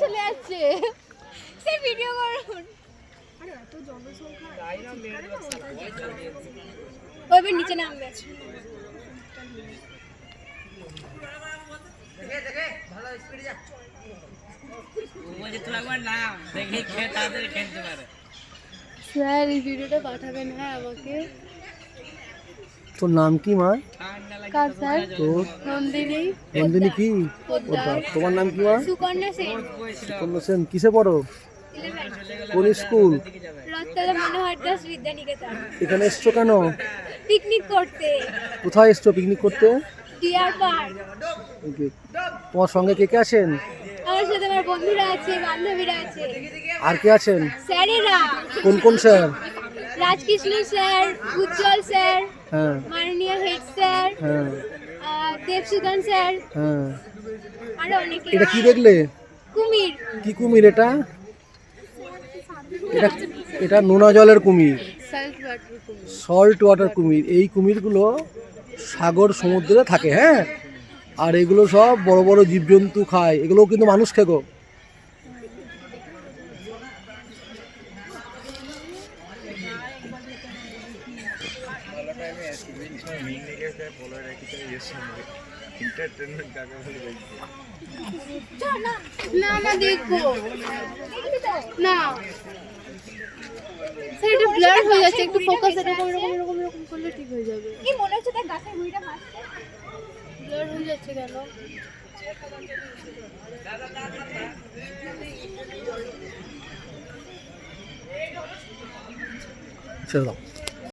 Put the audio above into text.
চলে আসছে সে ভিডিও করুন। আরে এত জনসংখ্যা ওইবার নিচে নামবে। দেখে ভালো স্পিডে যা। বলছে তুই একবার নাম দেখে তাড়াতাড়ি খেলতে পারে। স্যার এই ভিডিওটা পাঠাবেন হ্যাঁ আমাকে। তোর নাম কি মা? কার স্যার? তোর নন্দিনী। নন্দিনী কি? তোমার নাম কি মা? সুকন্যা সেন। সুকন্যা সেন কিসে পড়ো? 11 কোন স্কুল? রত্তলা মনোহর দাস বিদ্যানিকেতন। এখানে এসছো কেন? পিকনিক করতে। কোথায় এসছো পিকনিক করতে? Deer park. তোমার সঙ্গে কে কে আছেন? আমার সাথে আমার বন্ধুরা আছে, বান্ধবীরা আছে। আর কে আছেন? স্যারেরা। কোন কোন স্যার? রাজকৃষ্ণ স্যার, উজ্জ্বল স্যার, হ্যাঁ মাননীয় হেড স্যার, হ্যাঁ দেবসুদন স্যার, হ্যাঁ। আরো অনেকে। এটা কি দেখলে? কুমির। কি কুমির এটা? এটা এটা নোনা জলের কুমির, সল্ট ওয়াটার কুমির। এই কুমিরগুলো সাগর সমুদ্রে থাকে, হ্যাঁ। আর এগুলো সব বড় বড় জীবজন্তু খায়, এগুলোও কিন্তু মানুষ খেগো। না না দেখবো না স্যার, এটা ব্লার হয়ে যাচ্ছে, একটু ফোকাস এরকম এরকম এরকম এরকম করলে ঠিক হয়ে যাবে। কি মনে হচ্ছে তার গাছের গুঁড়িটা ভাসছে, ব্লার হয়ে যাচ্ছে কেন? ছেড়ে দাও।